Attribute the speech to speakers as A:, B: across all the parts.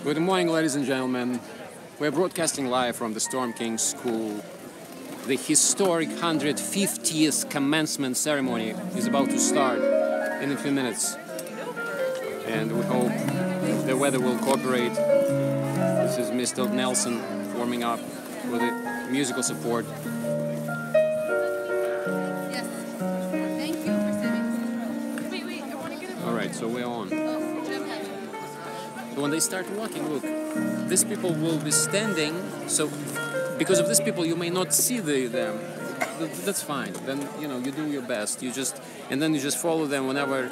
A: Good morning, ladies and gentlemen. We're broadcasting live from the Storm King School. The historic 150th commencement ceremony is about to start in a few minutes. And we hope the weather will cooperate. This is Mr. Nelson warming up with the musical support.
B: Yes. Thank you for saving. Wait, I want to get it.
A: Alright, so we're on.
B: Oh,
A: When they start walking, look, these people will be standing, so because of these people you may not see them. That's fine. Then, you do your best. And then you just follow them whenever,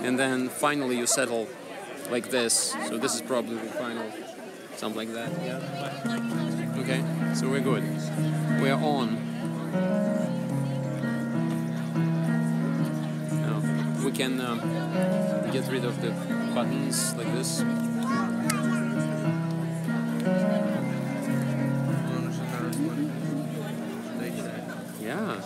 A: and then finally you settle like this. So this is probably the final, something like that, yeah? Okay, so we're good. We're on. Now, we can get rid of the buttons like this. Yeah.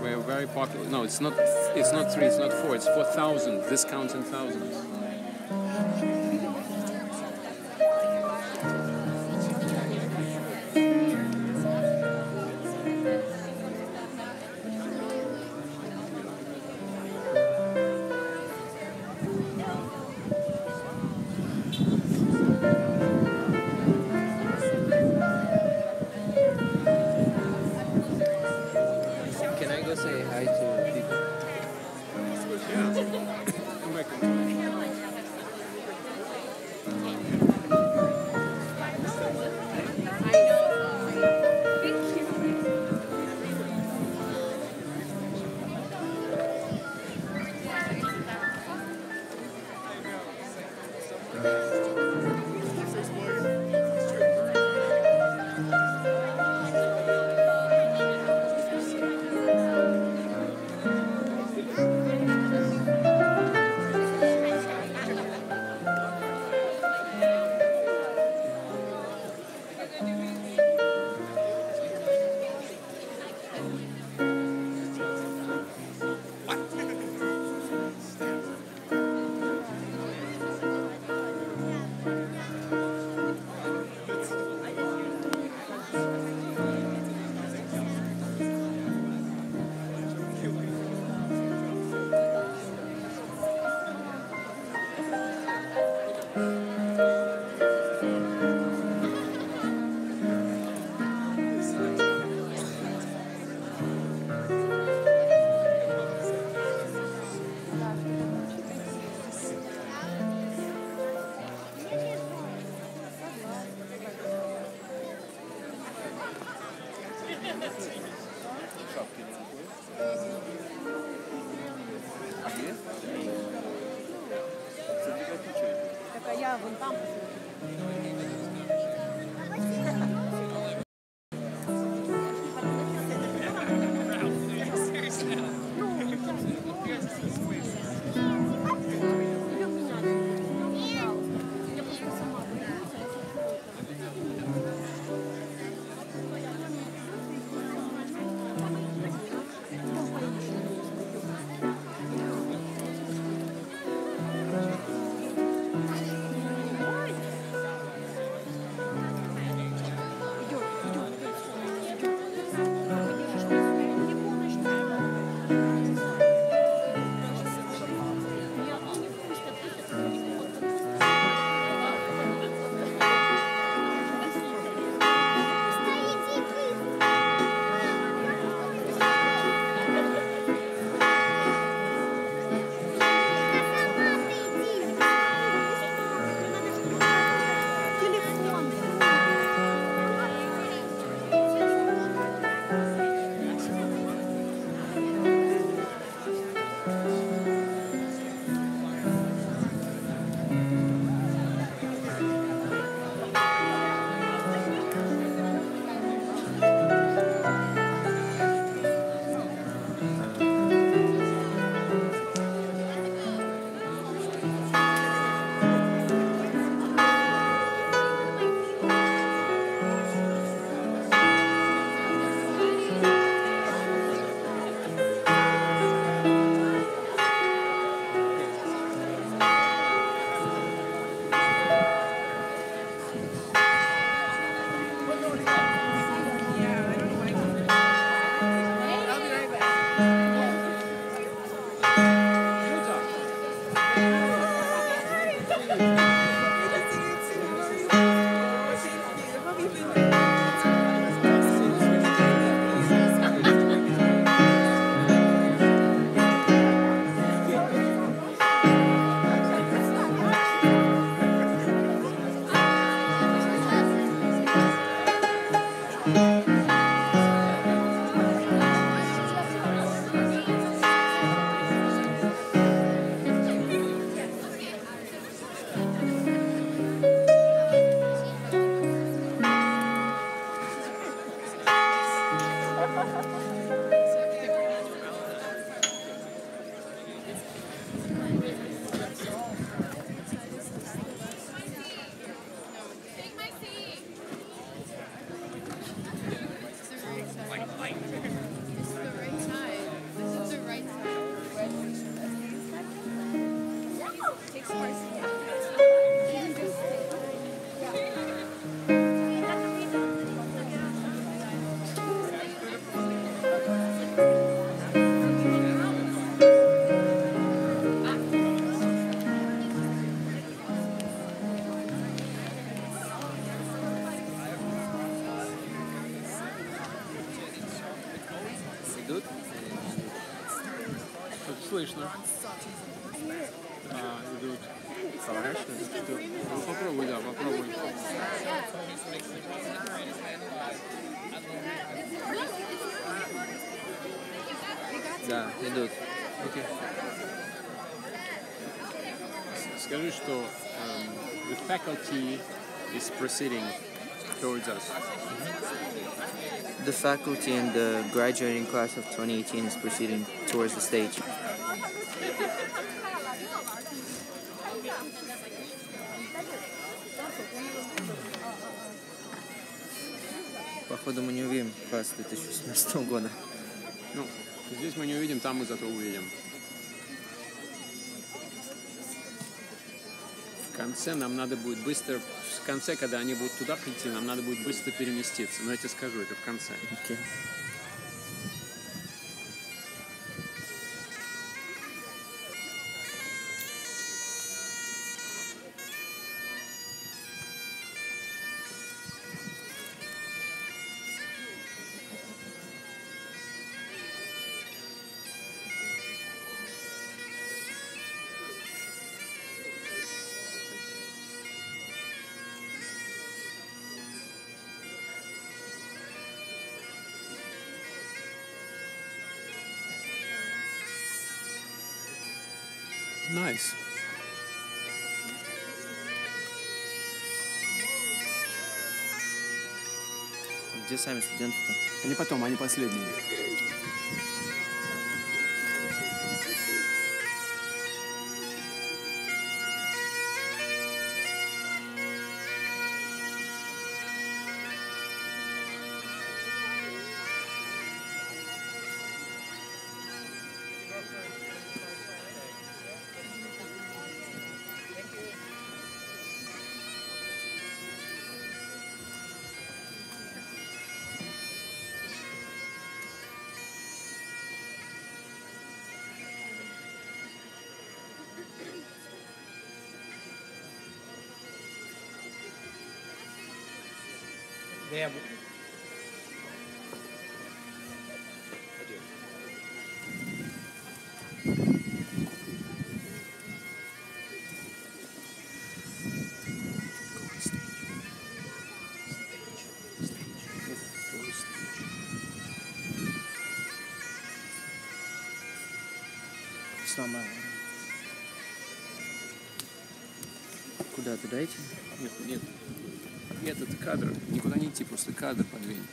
A: We're very popular. No, it's not 3, it's not 4, it's 4,000. This counts in thousands.
C: Can I go say hi to people?
A: Yeah. Come back.
B: Так, я вон там. Take my seat. This is the right side. This is the right side. This is the right side. Take some.
C: Идут?
A: Тут слышно. Идут.
C: Хорошо.
A: Ну, попробуй, да, попробуй.
C: Да, идут.
A: Окей. Скажи, что the faculty is proceeding towards us.
C: The faculty and the graduating class of 2018 is proceeding towards the stage. Походу мы не увидим класс 2017 года.
A: Ну, здесь мы не увидим, там мы зато увидим. В конце нам надо будет быстро, в конце, когда они будут туда прийти, нам надо будет быстро переместиться. Но я тебе скажу, это в конце.
C: Okay.
A: Nice.
C: Где сами студенты-то?
A: Они потом, они последние.
C: Нормально. Куда? Туда идти?
A: Нет, нет. Этот кадр, никуда не идти, просто кадр подвинь.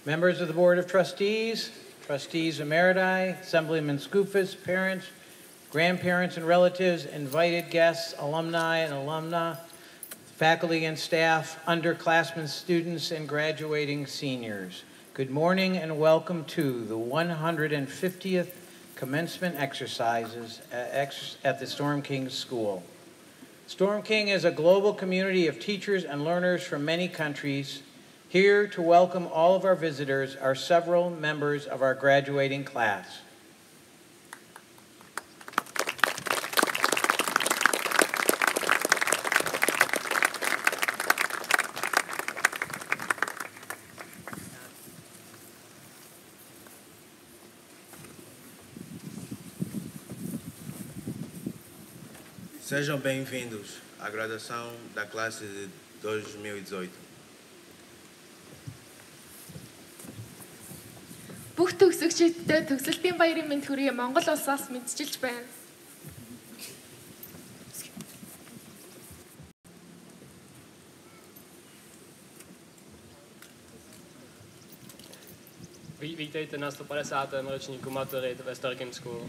D: Members of the Board of Trustees, Trustees Emeriti, Assemblyman Skoufis, parents, grandparents and relatives, invited guests, alumni and alumna, faculty and staff, underclassmen, students, and graduating seniors. Good morning and welcome to the 150th commencement exercises at the Storm King School. Storm King is a global community of teachers and learners from many countries. Here to welcome all of our visitors are several members of our graduating class.
E: Sejam bem-vindos à graduação da classe de 2018.
B: Бүх төгсөгчдөд төгсөлтийн баярын мэнд хүргэе Монгол улсаас мэдчилж байна.
F: Vítejte na 150. ročníku maturit ve Storm King School.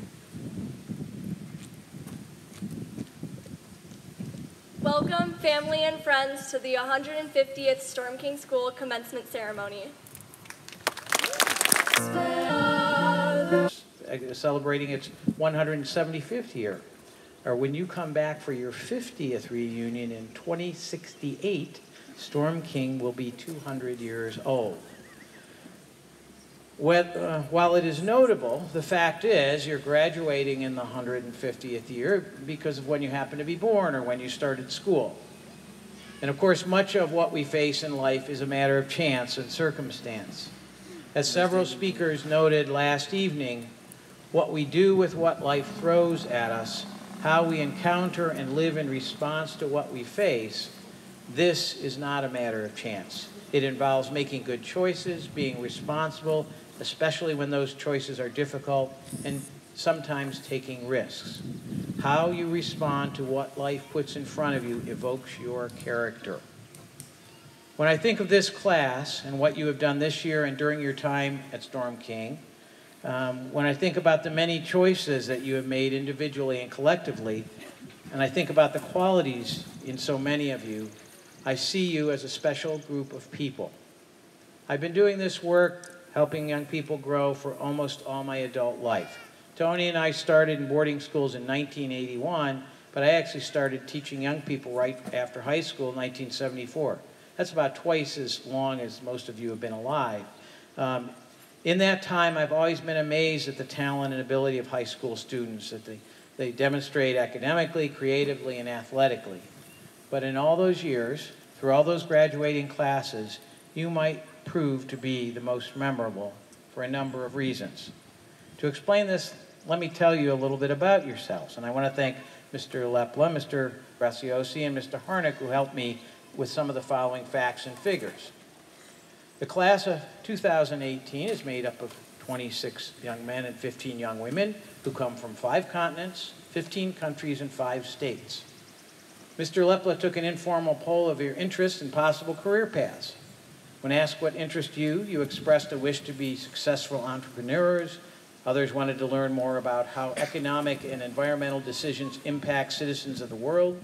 G: Welcome, family and friends, to the 150th Storm King School commencement ceremony.
D: Celebrating its 175th year, or when you come back for your 50th reunion in 2068, Storm King will be 200 years old. While it is notable, the fact is you're graduating in the 150th year because of when you happen to be born or when you started school. And of course, much of what we face in life is a matter of chance and circumstance. As several speakers noted last evening, what we do with what life throws at us, how we encounter and live in response to what we face, this is not a matter of chance. It involves making good choices, being responsible, especially when those choices are difficult, and sometimes taking risks. How you respond to what life puts in front of you evokes your character. When I think of this class and what you have done this year and during your time at Storm King, when I think about the many choices that you have made individually and collectively, and I think about the qualities in so many of you, I see you as a special group of people. I've been doing this work, helping young people grow, for almost all my adult life. Tony and I started in boarding schools in 1981, but I actually started teaching young people right after high school in 1974. That's about twice as long as most of you have been alive. In that time, I've always been amazed at the talent and ability of high school students, that they demonstrate academically, creatively, and athletically. But in all those years, through all those graduating classes, you might prove to be the most memorable for a number of reasons. To explain this, let me tell you a little bit about yourselves. And I want to thank Mr. Lepla, Mr. Graciosi, and Mr. Harnick, who helped me with some of the following facts and figures. The class of 2018 is made up of 26 young men and 15 young women who come from 5 continents, 15 countries, and 5 states. Mr. Lepla took an informal poll of your interests and possible career paths. When asked what interests you, you expressed a wish to be successful entrepreneurs. Others wanted to learn more about how economic and environmental decisions impact citizens of the world.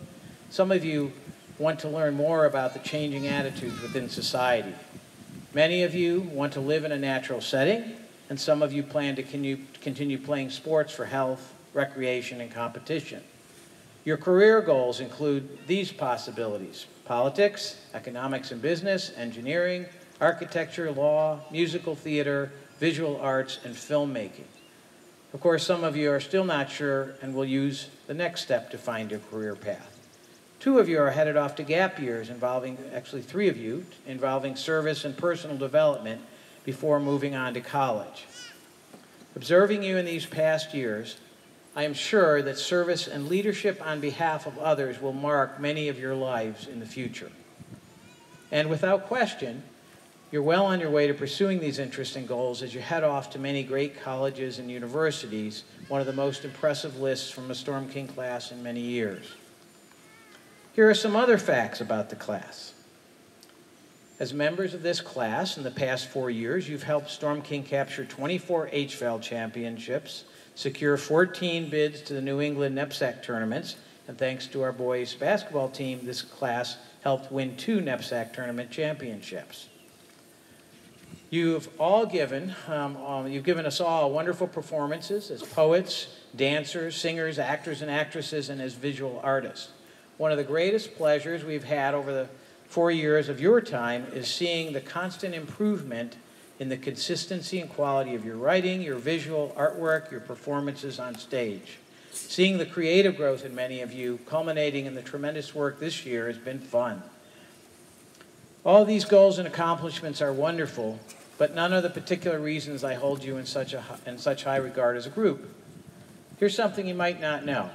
D: Some of you want to learn more about the changing attitudes within society. Many of you want to live in a natural setting, and some of you plan to continue playing sports for health, recreation, and competition. Your career goals include these possibilities: politics, economics and business, engineering, architecture, law, musical theater, visual arts, and filmmaking. Of course, some of you are still not sure and will use the next step to find your career path. 2 of you are headed off to gap years involving, actually 3 of you, involving service and personal development before moving on to college. Observing you in these past years, I am sure that service and leadership on behalf of others will mark many of your lives in the future. And without question, you're well on your way to pursuing these interests and goals as you head off to many great colleges and universities, one of the most impressive lists from a Storm King class in many years. Here are some other facts about the class. As members of this class in the past 4 years, you've helped Storm King capture 24 HVAL championships, secure 14 bids to the New England NEPSAC tournaments, and thanks to our boys basketball team, this class helped win 2 NEPSAC tournament championships. You've given us all wonderful performances as poets, dancers, singers, actors and actresses, and as visual artists. One of the greatest pleasures we've had over the 4 years of your time is seeing the constant improvement in the consistency and quality of your writing, your visual artwork, your performances on stage. Seeing the creative growth in many of you, culminating in the tremendous work this year, has been fun. All these goals and accomplishments are wonderful, but none of the particular reasons I hold you in such high regard as a group. Here's something you might not know.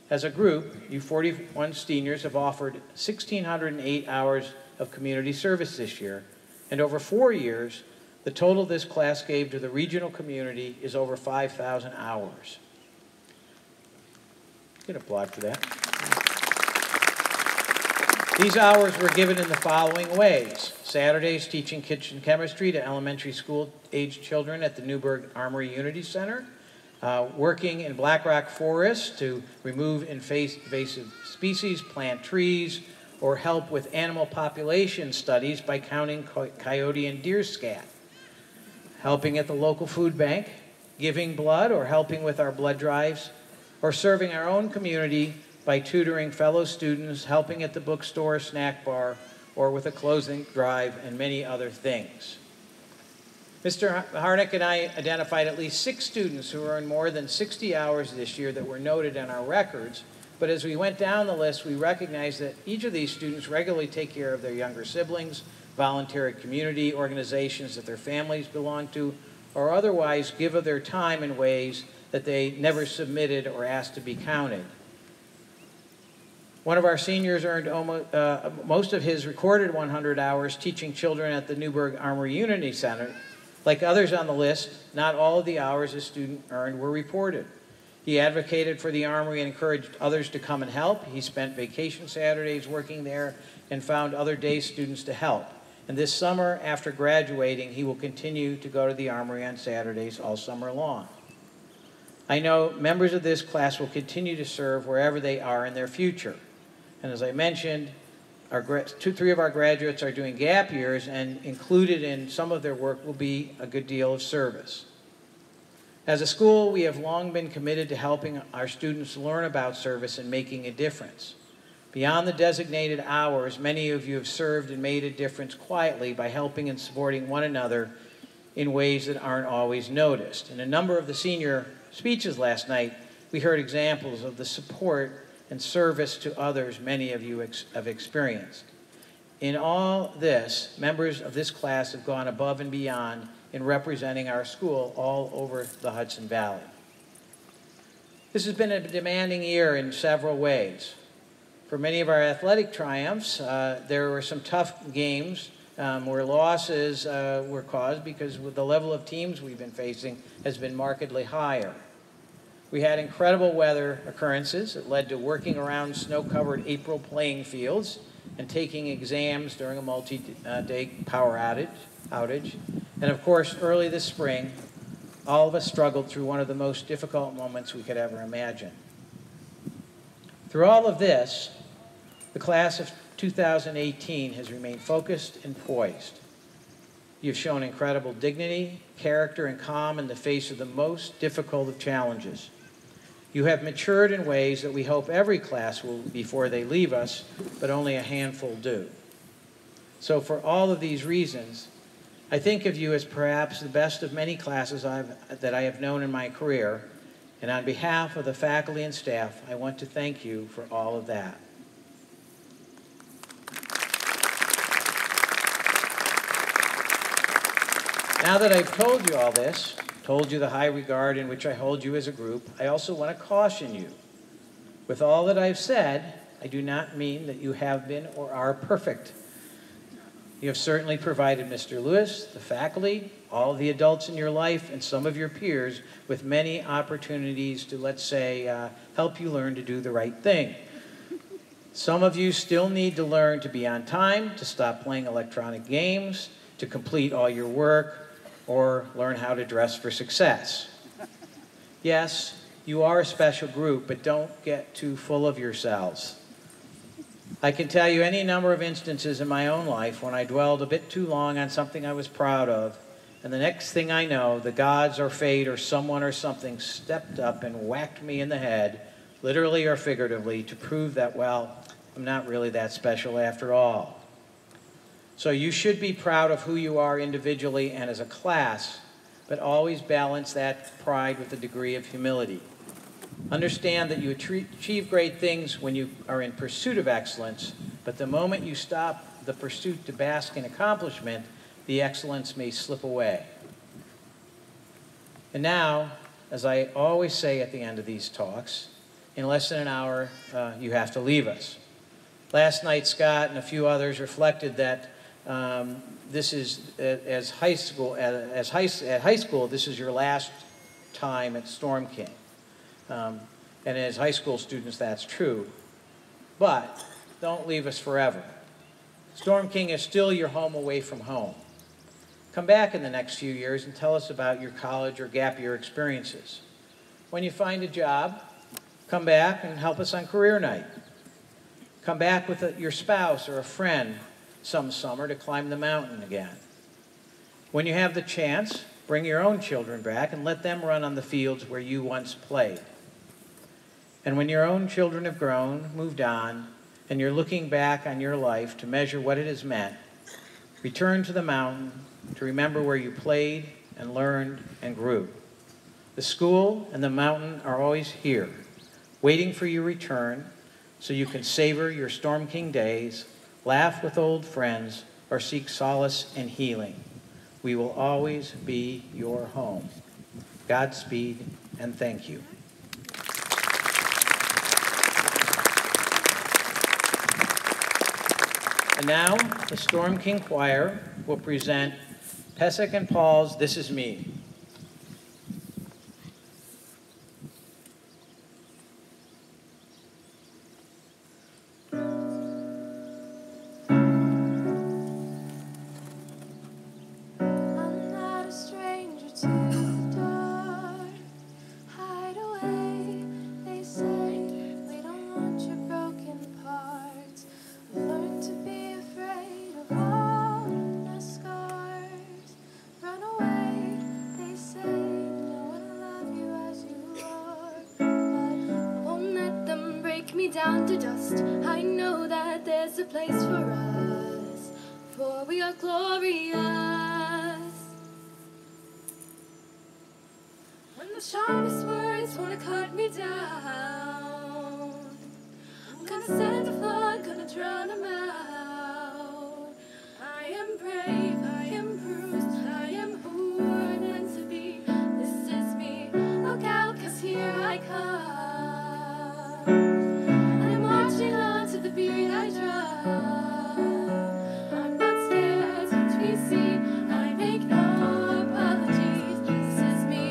D: As a group, you 41 seniors have offered 1,608 hours of community service this year, and over 4 years, the total this class gave to the regional community is over 5,000 hours. Get an applaud for that. These hours were given in the following ways. Saturdays teaching kitchen chemistry to elementary school age children at the Newburgh Armory Unity Center, working in Black Rock Forest to remove invasive species, plant trees, or help with animal population studies by counting coyote and deer scat, helping at the local food bank, giving blood or helping with our blood drives, or serving our own community by tutoring fellow students, helping at the bookstore, snack bar, or with a clothing drive, and many other things. Mr. Harnick and I identified at least 6 students who earned more than 60 hours this year that were noted in our records, but as we went down the list, we recognized that each of these students regularly take care of their younger siblings, volunteer at community organizations that their families belong to, or otherwise give of their time in ways that they never submitted or asked to be counted. One of our seniors earned most of his recorded 100 hours teaching children at the Newburgh Armory Unity Center. Like others on the list, not all of the hours a student earned were reported. He advocated for the Armory and encouraged others to come and help. He spent vacation Saturdays working there and found other day students to help. And this summer, after graduating, he will continue to go to the Armory on Saturdays all summer long. I know members of this class will continue to serve wherever they are in their future. And as I mentioned, 3 of our graduates are doing gap years, and included in some of their work will be a good deal of service. As a school, we have long been committed to helping our students learn about service and making a difference. Beyond the designated hours, many of you have served and made a difference quietly by helping and supporting one another in ways that aren't always noticed. In a number of the senior speeches last night, we heard examples of the support and service to others many of you have experienced. In all this, members of this class have gone above and beyond in representing our school all over the Hudson Valley. This has been a demanding year in several ways. For many of our athletic triumphs, there were some tough games where losses were caused because the level of teams we've been facing has been markedly higher. We had incredible weather occurrences that led to working around snow-covered April playing fields and taking exams during a multi-day power outage. And of course, early this spring, all of us struggled through one of the most difficult moments we could ever imagine. Through all of this, the class of 2018 has remained focused and poised. You've shown incredible dignity, character, and calm in the face of the most difficult of challenges. You have matured in ways that we hope every class will before they leave us, but only a handful do. So for all of these reasons, I think of you as perhaps the best of many classes that I have known in my career, and on behalf of the faculty and staff, I want to thank you for all of that. Now that I've told you all this, told you the high regard in which I hold you as a group, I also want to caution you. With all that I've said, I do not mean that you have been or are perfect. You have certainly provided Mr. Lewis, the faculty, all of the adults in your life, and some of your peers with many opportunities to, let's say, help you learn to do the right thing. Some of you still need to learn to be on time, to stop playing electronic games, to complete all your work, or learn how to dress for success. Yes, you are a special group, but don't get too full of yourselves. I can tell you any number of instances in my own life when I dwelled a bit too long on something I was proud of, and the next thing I know, the gods or fate or someone or something stepped up and whacked me in the head, literally or figuratively, to prove that, well, I'm not really that special after all. So you should be proud of who you are individually and as a class, but always balance that pride with a degree of humility. Understand that you achieve great things when you are in pursuit of excellence, but the moment you stop the pursuit to bask in accomplishment, the excellence may slip away. And now, as I always say at the end of these talks, in less than an hour, you have to leave us. Last night, Scott and a few others reflected that this is, at high school, this is your last time at Storm King. And as high school students, that's true. But don't leave us forever. Storm King is still your home away from home. Come back in the next few years and tell us about your college or gap year experiences. When you find a job, come back and help us on career night. Come back with your spouse or a friend some summer to climb the mountain again. When you have the chance, bring your own children back and let them run on the fields where you once played. And when your own children have grown, moved on, and you're looking back on your life to measure what it has meant, return to the mountain to remember where you played and learned and grew. The school and the mountain are always here, waiting for your return so you can savor your Storm King days, laugh with old friends, or seek solace and healing. We will always be your home. Godspeed and thank you. And now, the Storm King Choir will present Pesach and Paul's This Is Me.
H: Down to dust. I know that there's a place for us, for we are glorious. When the sharpest words wanna cut me down, I'm gonna send a flood, gonna drown them out. I am brave, I am bruised, I am who I'm meant to be. This is me, look out, 'cause here I come. To the beat I drum, I'm not scared to be seen. I make no apologies. This is me.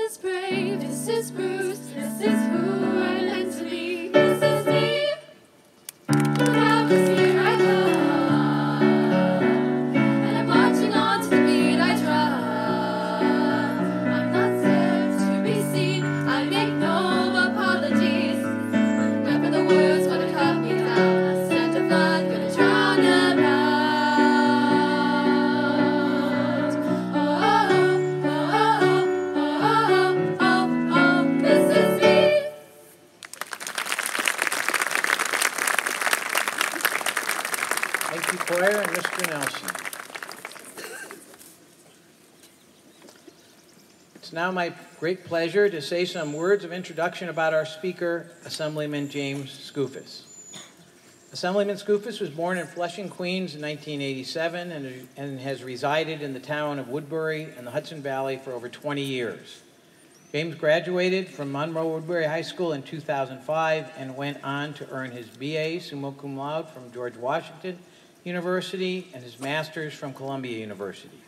H: is brave, this is Bruce, this is who I meant to be. This is me. Without this fear I come, and I'm marching on to the beat I drum. I'm not scared to be seen, I make no apologies. Whenever the world's gonna cut me down, a scent of blood gonna drown them out. This is me.
D: Thank you, choir, and Mr. Nelson. It's now my great pleasure to say some words of introduction about our speaker, Assemblyman James Skoufis. Assemblyman Skoufis was born in Flushing, Queens in 1987 and has resided in the town of Woodbury in the Hudson Valley for over 20 years. James graduated from Monroe Woodbury High School in 2005 and went on to earn his BA summa cum laude from George Washington University and his master's from Columbia University.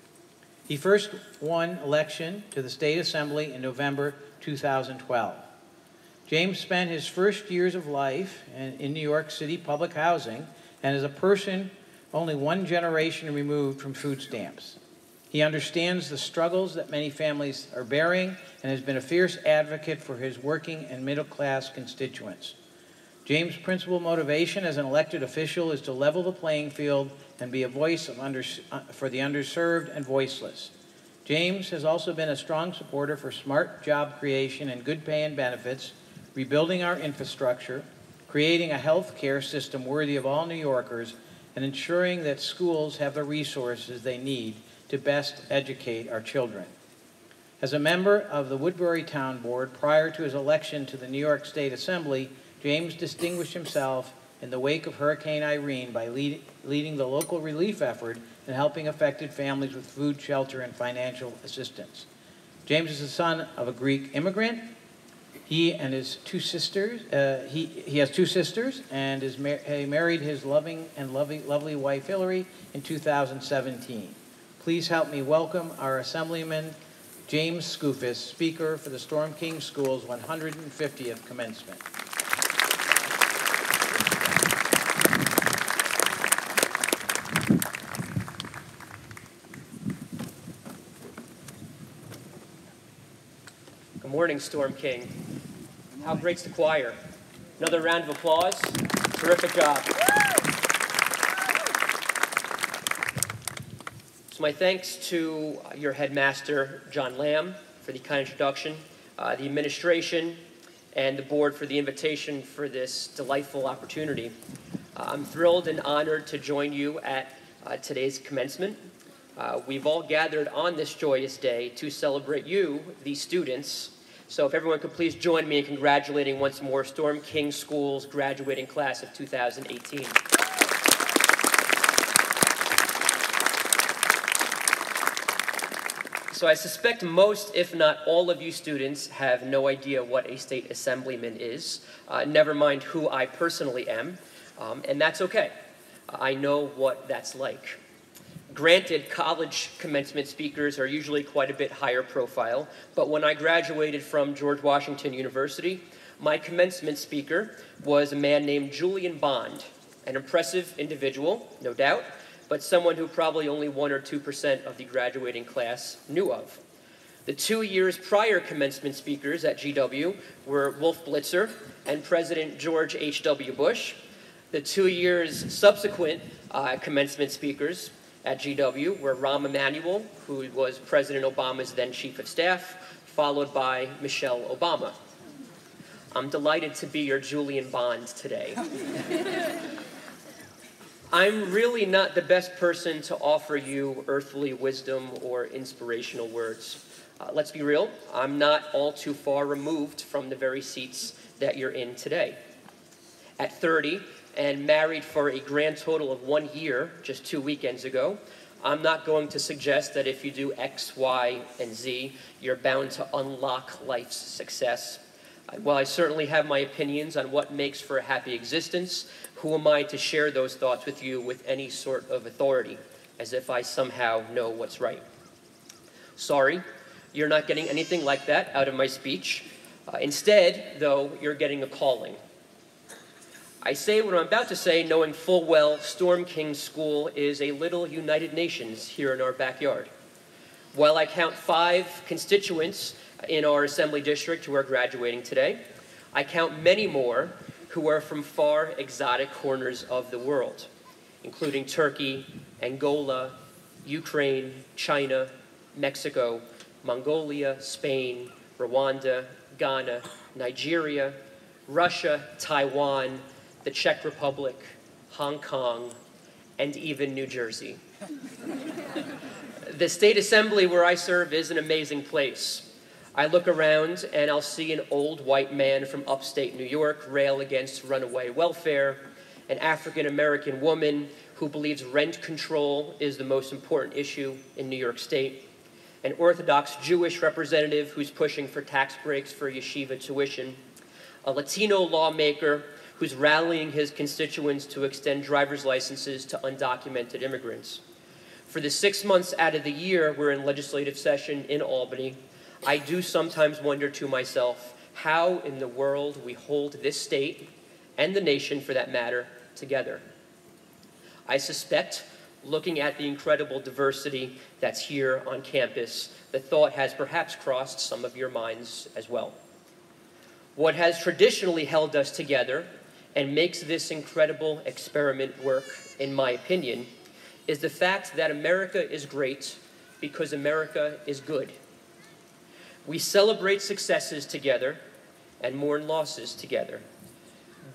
D: He first won election to the State Assembly in November 2012. James spent his first years of life in New York City public housing and is a person only one generation removed from food stamps. He understands the struggles that many families are bearing and has been a fierce advocate for his working and middle-class constituents. James' principal motivation as an elected official is to level the playing field and be a voice for the underserved and voiceless. James has also been a strong supporter for smart job creation and good pay and benefits, rebuilding our infrastructure, creating a health care system worthy of all New Yorkers, and ensuring that schools have the resources they need to best educate our children. As a member of the Woodbury Town Board prior to his election to the New York State Assembly, James distinguished himself in the wake of Hurricane Irene by leading the local relief effort and helping affected families with food, shelter, and financial assistance. James is the son of a Greek immigrant. He and his two sisters, he has two sisters, and he married his loving and lovely wife Hillary in 2017. Please help me welcome our Assemblyman James Skoufis, Speaker for the Storm King School's 150th commencement.
I: Good morning, Storm King. How great's the choir? Another round of applause. Terrific job. So my thanks to your headmaster, John Lamb, for the kind introduction, the administration, and the board for the invitation for this delightful opportunity. I'm thrilled and honored to join you at today's commencement. We've all gathered on this joyous day to celebrate you, the students. So if everyone could please join me in congratulating once more Storm King School's graduating class of 2018. So I suspect most, if not all of you students have no idea what a state assemblyman is, never mind who I personally am, and that's okay. I know what that's like. Granted, college commencement speakers are usually quite a bit higher profile, but when I graduated from George Washington University, my commencement speaker was a man named Julian Bond, an impressive individual, no doubt, but someone who probably only 1 or 2% of the graduating class knew of. The 2 years prior commencement speakers at GW were Wolf Blitzer and President George H.W. Bush. The 2 years subsequent commencement speakers at GW were Rahm Emanuel, who was President Obama's then Chief of Staff, followed by Michelle Obama. I'm delighted to be your Julian Bond today. I'm really not the best person to offer you earthly wisdom or inspirational words. Let's be real, I'm not all too far removed from the very seats that you're in today. At 30, and married for a grand total of 1 year, just 2 weekends ago, I'm not going to suggest that if you do X, Y, and Z, you're bound to unlock life's success. While I certainly have my opinions on what makes for a happy existence, who am I to share those thoughts with you with any sort of authority, as if I somehow know what's right? Sorry, You're not getting anything like that out of my speech. Instead, though, you're getting a calling. I say what I'm about to say knowing full well Storm King School is a little United Nations here in our backyard. While I count 5 constituents in our assembly district who are graduating today, I count many more who are from far exotic corners of the world, including Turkey, Angola, Ukraine, China, Mexico, Mongolia, Spain, Rwanda, Ghana, Nigeria, Russia, Taiwan, the Czech Republic, Hong Kong, and even New Jersey. The state assembly where I serve is an amazing place. I look around and I'll see an old white man from upstate New York rail against runaway welfare, an African-American woman who believes rent control is the most important issue in New York State, an Orthodox Jewish representative who's pushing for tax breaks for yeshiva tuition, a Latino lawmaker who's rallying his constituents to extend driver's licenses to undocumented immigrants. For the 6 months out of the year we're in legislative session in Albany, I do sometimes wonder to myself how in the world we hold this state, and the nation for that matter, together. I suspect, looking at the incredible diversity that's here on campus, the thought has perhaps crossed some of your minds as well. What has traditionally held us together and makes this incredible experiment work, in my opinion, is the fact that America is great because America is good. We celebrate successes together and mourn losses together.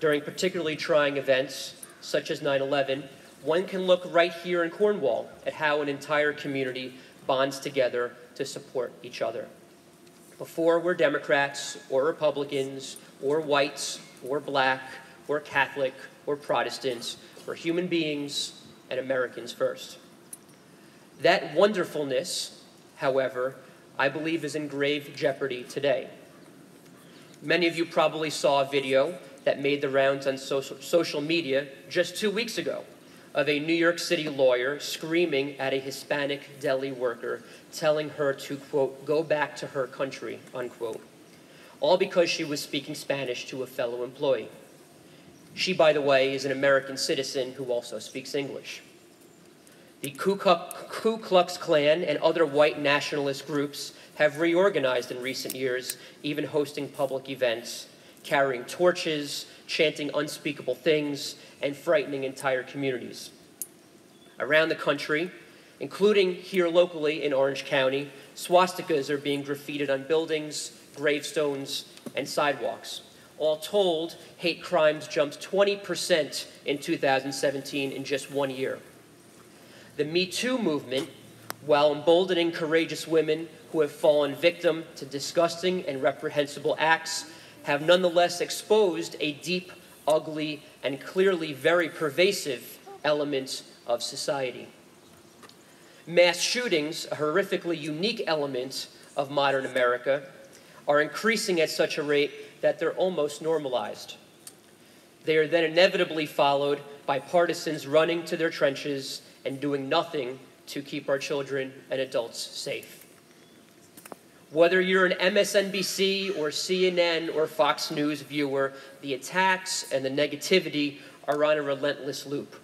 I: During particularly trying events, such as 9/11, one can look right here in Cornwall at how an entire community bonds together to support each other. Before we're Democrats or Republicans or whites or black or Catholic or Protestants, we're human beings and Americans first. That wonderfulness, however, I believe is in grave jeopardy today. Many of you probably saw a video that made the rounds on social media just 2 weeks ago of a New York City lawyer screaming at a Hispanic deli worker, telling her to, quote, go back to her country, unquote, all because she was speaking Spanish to a fellow employee. She, by the way, is an American citizen who also speaks English. The Ku Klux Klan and other white nationalist groups have reorganized in recent years, even hosting public events, carrying torches, chanting unspeakable things, and frightening entire communities. Around the country, including here locally in Orange County, swastikas are being graffitied on buildings, gravestones, and sidewalks. All told, hate crimes jumped 20% in 2017 in just 1 year. The Me Too movement, while emboldening courageous women who have fallen victim to disgusting and reprehensible acts, have nonetheless exposed a deep, ugly, and clearly very pervasive element of society. Mass shootings, a horrifically unique element of modern America, are increasing at such a rate that they're almost normalized. They are then inevitably followed by partisans running to their trenches and doing nothing to keep our children and adults safe. Whether you're an MSNBC or CNN or Fox News viewer, the attacks and the negativity are on a relentless loop.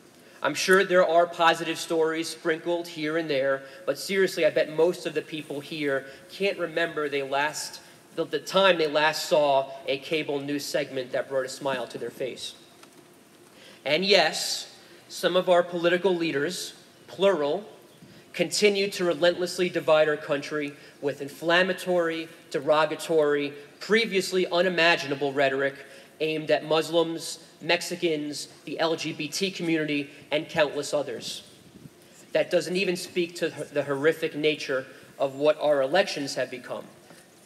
I: I'm sure there are positive stories sprinkled here and there, but seriously, I bet most of the people here can't remember the time they last saw a cable news segment that brought a smile to their face. And yes, some of our political leaders, plural, continue to relentlessly divide our country with inflammatory, derogatory, previously unimaginable rhetoric aimed at Muslims, Mexicans, the LGBT community, and countless others. That doesn't even speak to the horrific nature of what our elections have become.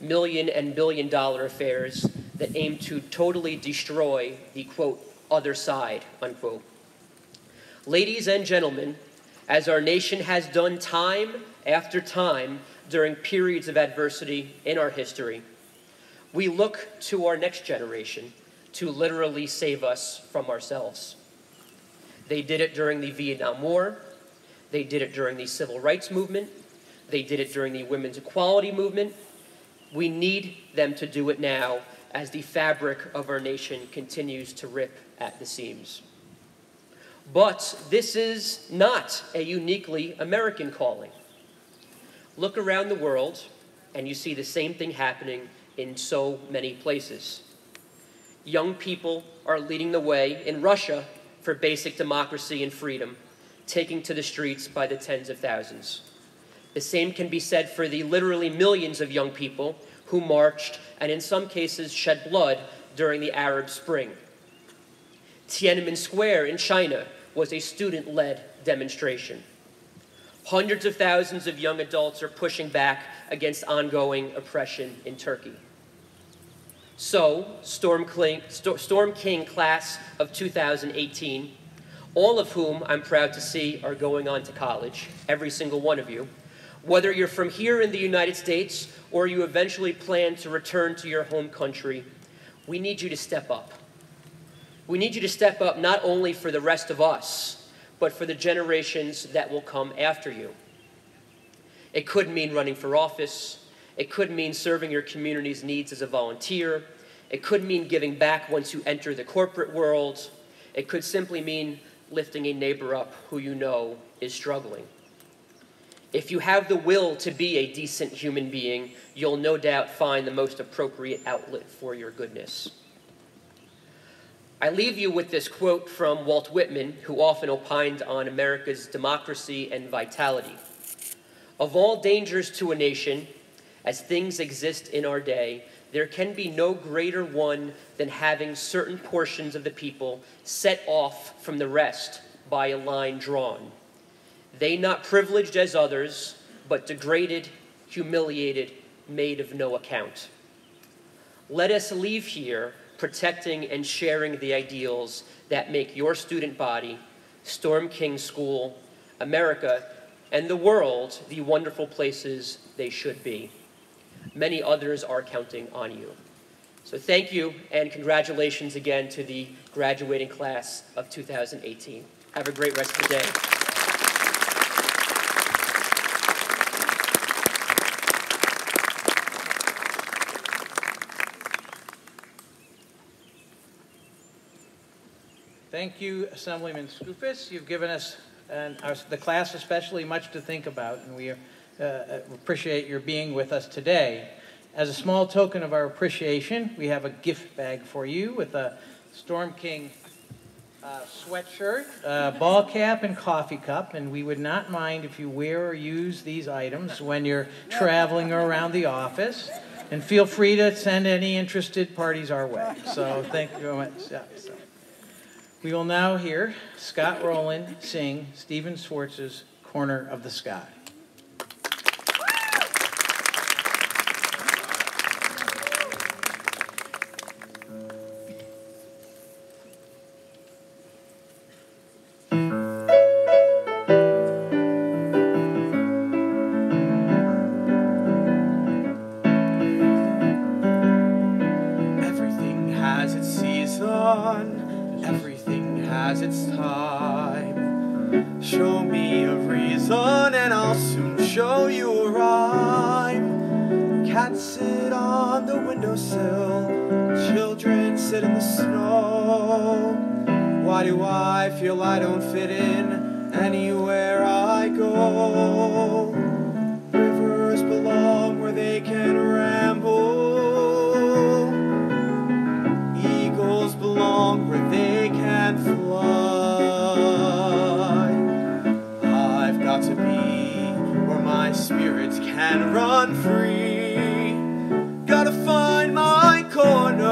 I: Million and billion-dollar affairs that aim to totally destroy the, quote, other side, unquote. Ladies and gentlemen, as our nation has done time after time during periods of adversity in our history, we look to our next generation to literally save us from ourselves. They did it during the Vietnam War. They did it during the Civil Rights Movement. They did it during the Women's Equality Movement. We need them to do it now as the fabric of our nation continues to rip at the seams. But this is not a uniquely American calling. Look around the world, and you see the same thing happening in so many places. Young people are leading the way in Russia for basic democracy and freedom, taking to the streets by the tens of thousands. The same can be said for the literally millions of young people who marched and in some cases shed blood during the Arab Spring. Tiananmen Square in China was a student-led demonstration. Hundreds of thousands of young adults are pushing back against ongoing oppression in Turkey. So, Storm King class of 2018, all of whom I'm proud to see are going on to college, every single one of you, whether you're from here in the United States or you eventually plan to return to your home country, we need you to step up. We need you to step up not only for the rest of us, but for the generations that will come after you. It could mean running for office. It could mean serving your community's needs as a volunteer. It could mean giving back once you enter the corporate world. It could simply mean lifting a neighbor up who you know is struggling. If you have the will to be a decent human being, you'll no doubt find the most appropriate outlet for your goodness. I leave you with this quote from Walt Whitman, who often opined on America's democracy and vitality. Of all dangers to a nation, as things exist in our day, there can be no greater one than having certain portions of the people set off from the rest by a line drawn. They not privileged as others, but degraded, humiliated, made of no account. Let us leave here protecting and sharing the ideals that make your student body, Storm King School, America, and the world the wonderful places they should be. Many others are counting on you. So thank you, and congratulations again to the graduating class of 2018. Have a great rest of the day.
D: Thank you, Assemblyman Skoufis. You've given us, and the class especially, much to think about, and we appreciate your being with us today. As a small token of our appreciation, we have a gift bag for you with a Storm King sweatshirt, ball cap, and coffee cup, and we would not mind if you wear or use these items when you're traveling around the office, and feel free to send any interested parties our way. So thank you very much. Yeah, so. We will now hear Scott Rowland sing Stephen Schwartz's Corner of the Sky.
J: Everything has its season. Everything has its time. Show me a reason and I'll soon show you a rhyme. Cats sit on the windowsill, children sit in the snow. Why do I feel I don't fit in anywhere I go? Rivers belong where they can ramble. Eagles belong where they can fly. I've got to be where my spirits can run free. Gotta find my corner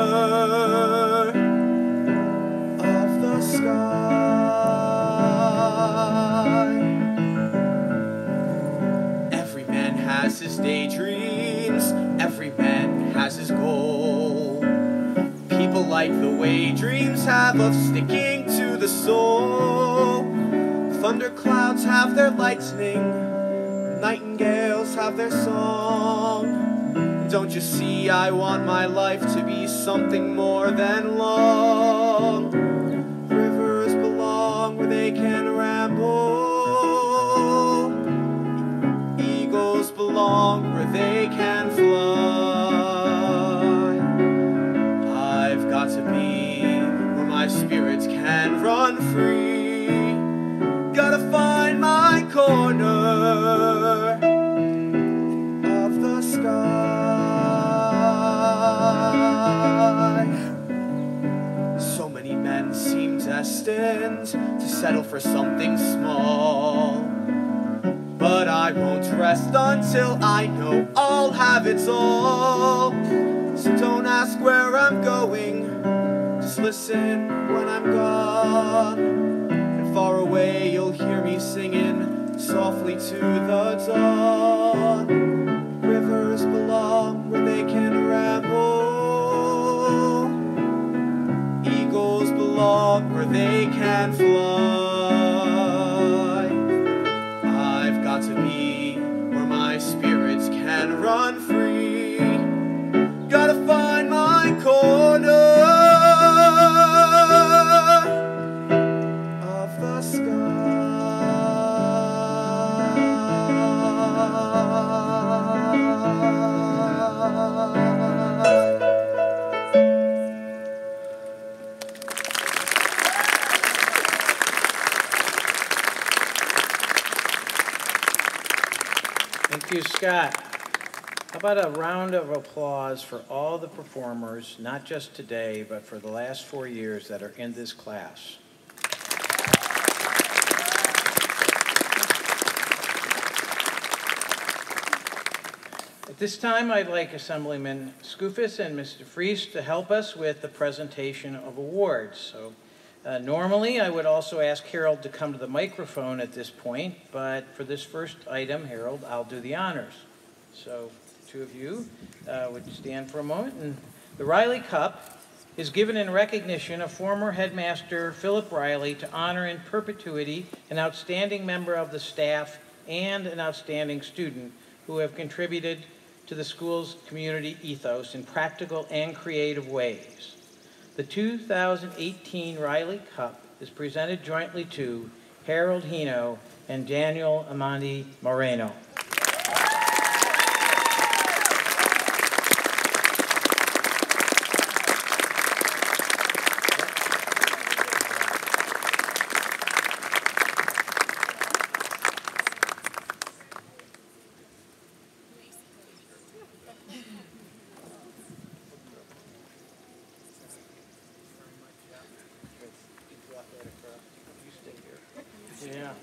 J: of the sky. Every man has his daydreams. Every man has his goal. People like the way dreams have of sticking to the soul. Thunderclouds have their lightning, nightingales have their song. Don't you see I want my life to be something more than long? Rivers belong where they can ramble. Eagles belong where they can fly. ambitions to settle for something small. But I won't rest until I know I'll have it all. So don't ask where I'm going, just listen when I'm gone. And far away you'll hear me singing softly to the dawn. Rivers belong where they can ramble. Eagles belong where they can fly. I've got to be where my spirits can run free. Gotta find my corner of the sky.
D: Thank you, Scott. How about a round of applause for all the performers, not just today, but for the last 4 years that are in this class. At this time, I'd like Assemblyman Skoufis and Mr. Fries to help us with the presentation of awards. So, normally, I would also ask Harold to come to the microphone at this point, but for this first item, Harold, I'll do the honors. So, two of you would stand for a moment. And the Riley Cup is given in recognition of former headmaster Philip Riley to honor in perpetuity an outstanding member of the staff and an outstanding student who have contributed to the school's community ethos in practical and creative ways. The 2018 Riley Cup is presented jointly to Harold Hino and Daniel Amandi Moreno. Yeah.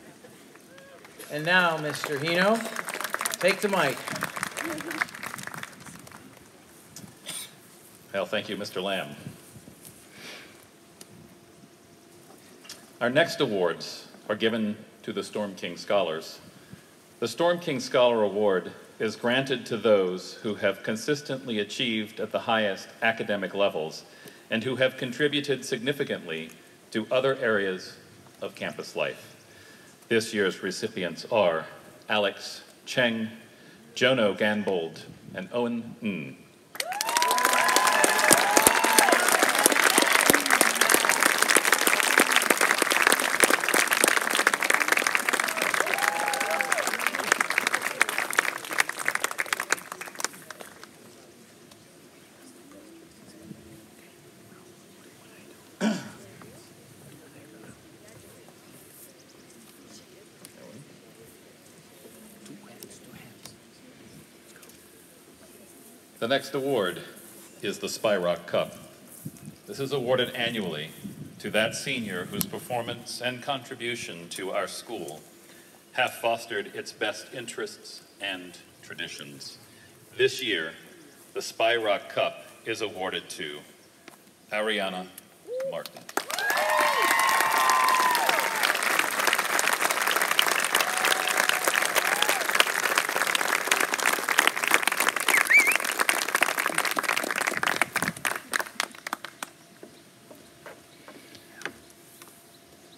D: And now, Mr. Hino, take the mic.
K: Well, thank you, Mr. Lamb. Our next awards are given to the Storm King Scholars. The Storm King Scholar Award is granted to those who have consistently achieved at the highest academic levels and who have contributed significantly to other areas of campus life. This year's recipients are Alex Cheng, Jono Ganbold, and Owen Ng. The next award is the Spyrock Cup. This is awarded annually to that senior whose performance and contribution to our school have fostered its best interests and traditions. This year, the Spyrock Cup is awarded to Ariana Martin.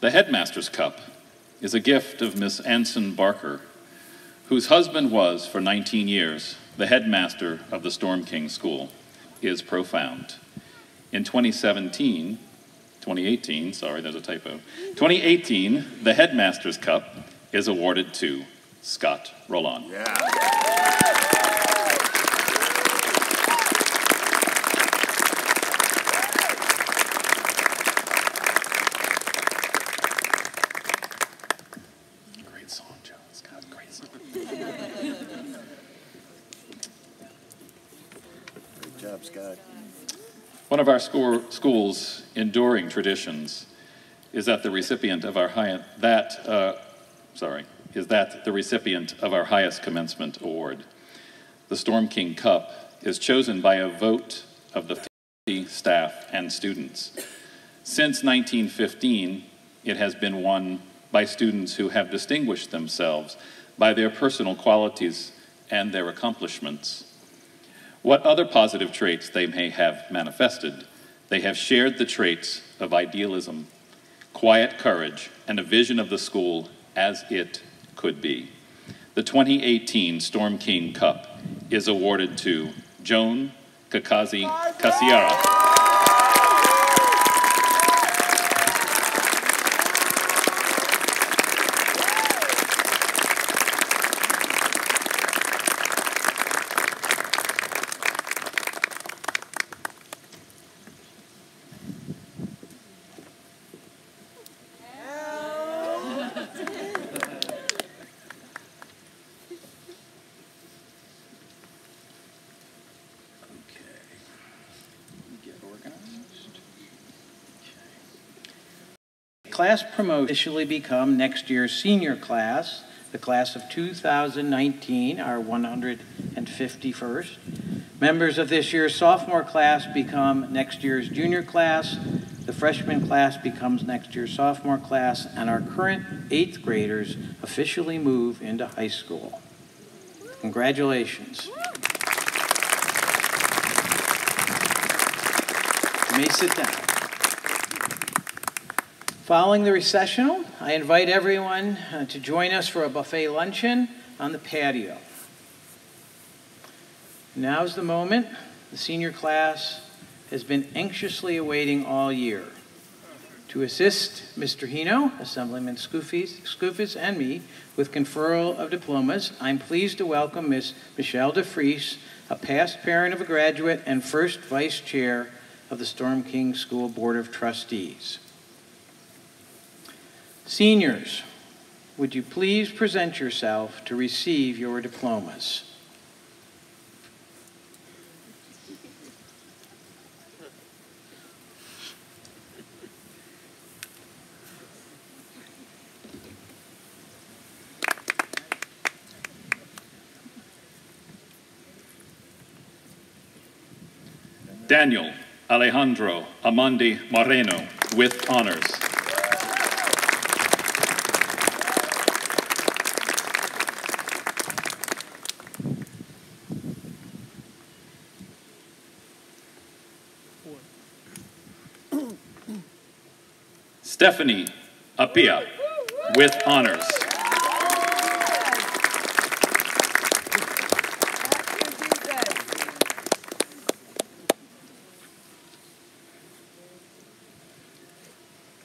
K: The Headmaster's Cup is a gift of Miss Anson Barker, whose husband was, for 19 years, the headmaster of the Storm King School, is profound. In 2018, the Headmaster's Cup is awarded to Scott Roland. Yeah. One of our school's enduring traditions is that the recipient of our highest commencement award. The Storm King Cup is chosen by a vote of the faculty, staff, and students. Since 1915, it has been won by students who have distinguished themselves by their personal qualities and their accomplishments. What other positive traits they may have manifested, they have shared the traits of idealism, quiet courage, and a vision of the school as it could be. The 2018 Storm King Cup is awarded to Joan Kakazi Kasiara.
D: Class promotion officially become next year's senior class, the class of 2019, our 151st. Members of this year's sophomore class become next year's junior class, the freshman class becomes next year's sophomore class, and our current 8th graders officially move into high school. Congratulations. You may sit down. Following the recessional, I invite everyone to join us for a buffet luncheon on the patio. Now's the moment the senior class has been anxiously awaiting all year. To assist Mr. Hino, Assemblyman Skoufis, and me with conferral of diplomas, I'm pleased to welcome Ms. Michelle DeFries, a past parent of a graduate and first vice chair of the Storm King School Board of Trustees. Seniors, would you please present yourself to receive your diplomas?
K: Daniel Alejandro Amandi Moreno with honors. Stephanie Apia with honors.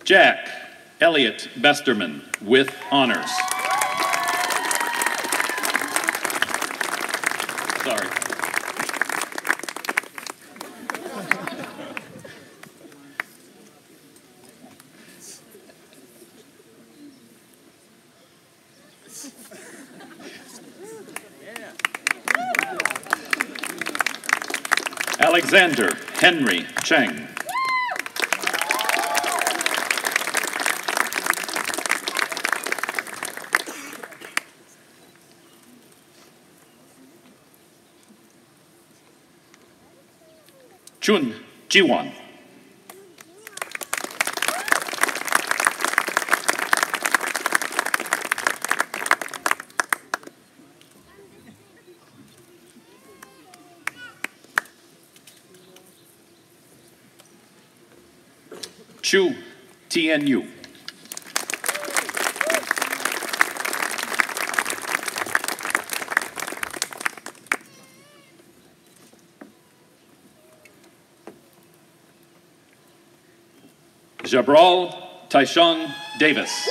K: Jack Elliott Besterman with honors. Sorry. Alexander Henry Cheng. Chun Jiwan. Chu Tianyu. Jabral Taishang Davis.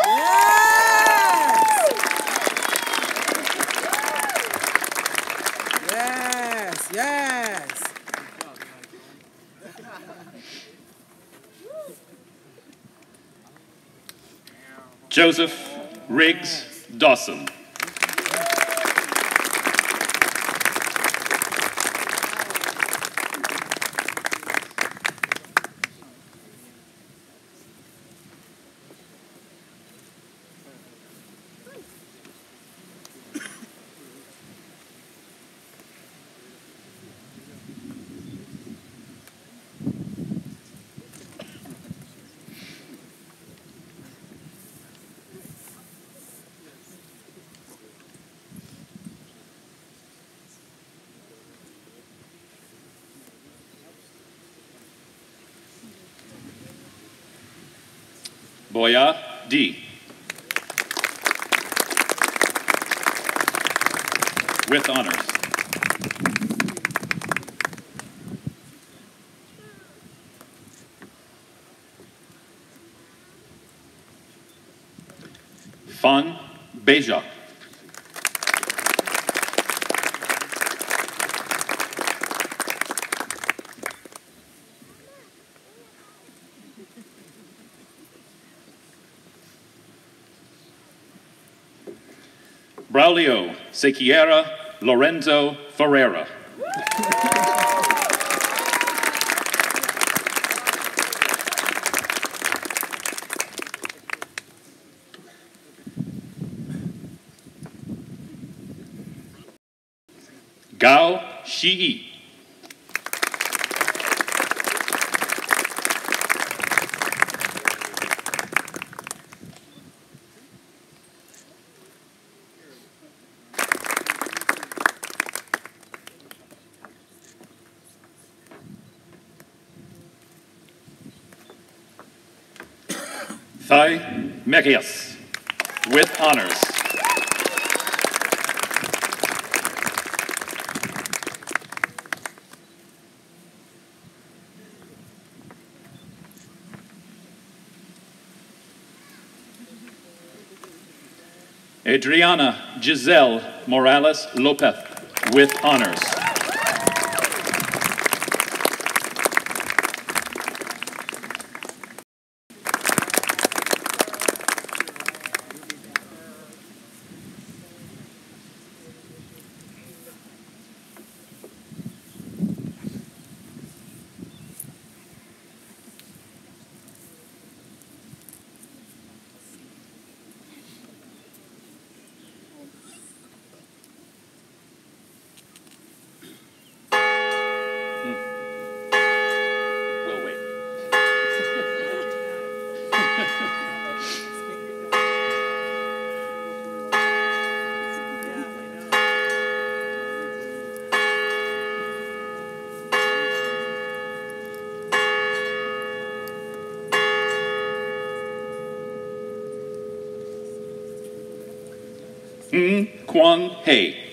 L: Yes, yes.
K: Joseph Riggs Dawson. Boya D. With honors. Fan Beja. Braulio Sequiera Lorenzo Ferreira. Gao Shi. Thai Mekias, with honors. Adriana Giselle Morales Lopez, with honors. We'll wait. Quan Hei.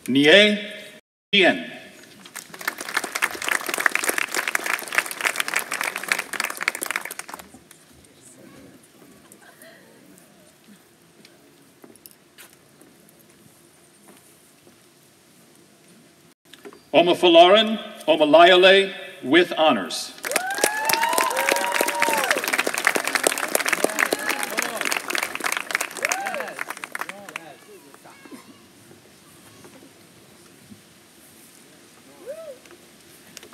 K: Nie Tien. Omafalaran Omalayale, with honors.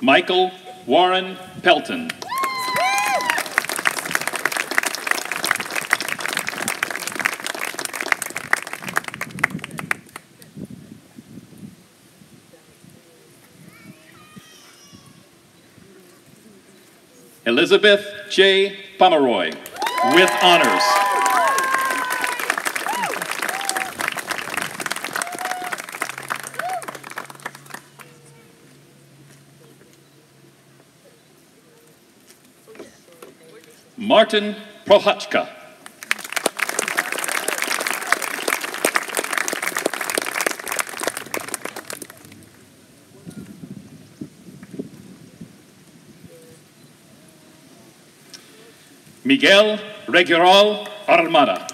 K: Michael Warren Pelton. Elizabeth J. Pomeroy, with honors. Martin Prohachka. Miguel Regueral Armada.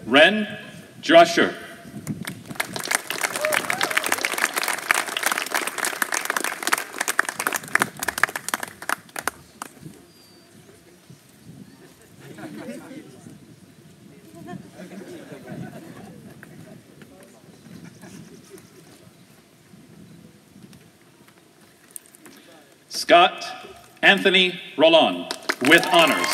K: Ren Drusher. Scott Anthony Roland, with honors.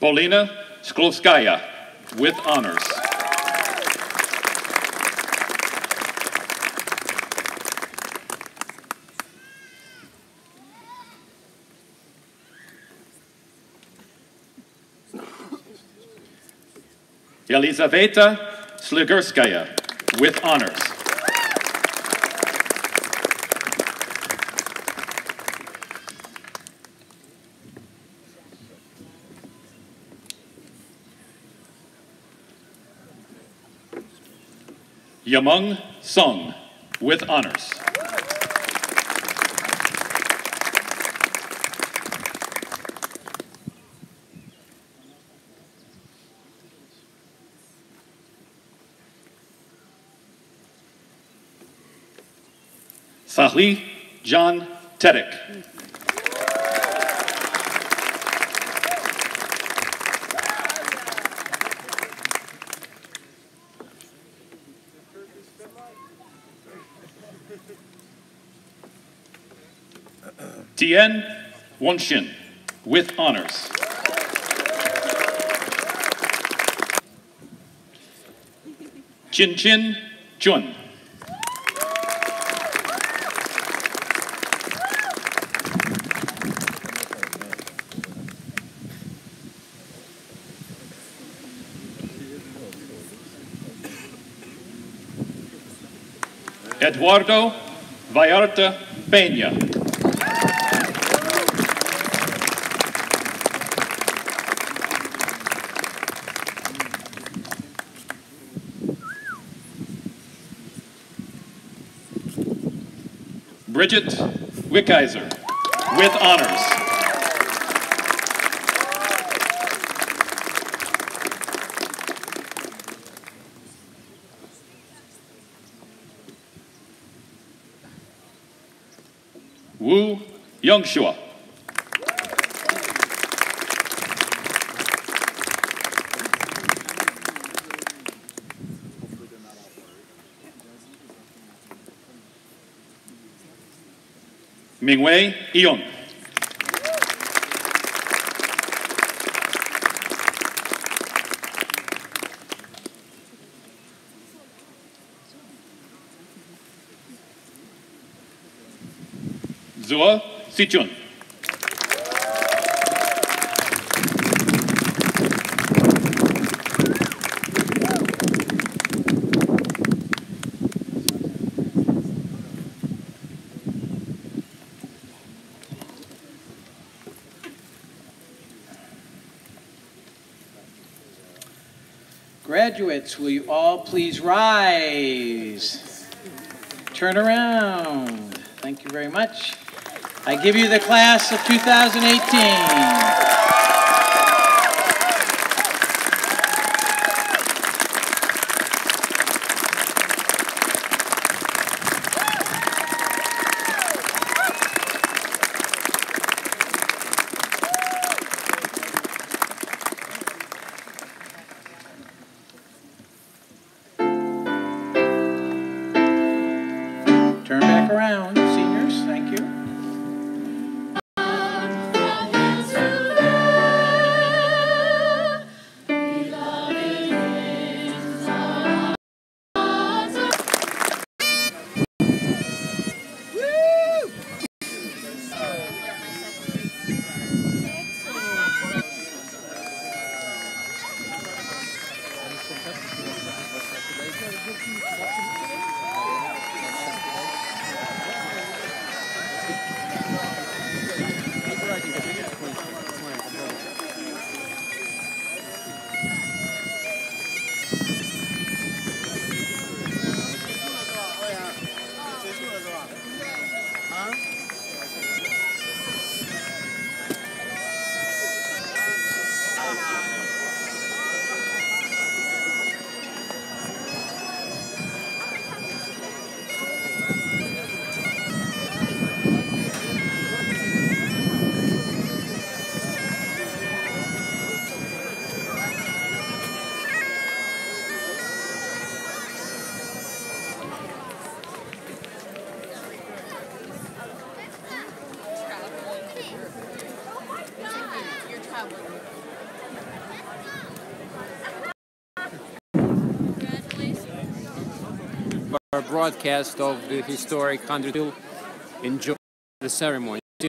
K: Polina Sklovskaya, with honors. Elizaveta Sligurskaya, with honors. Yamung Song, with honors. Sahli John Tedek. Tien Wonshin, with honors. Chin Chin Chun. Eduardo Vallarta Peña. Bridget Wickheiser, with honors. Wu Youngshua. Mingwei Ion. Zua Sichun.
D: Graduates, will you all please rise? Turn around. Thank you very much. I give you the class of 2018. Turn back around, seniors. Thank you.
A: our broadcast of the historic 100th. Enjoy the ceremony.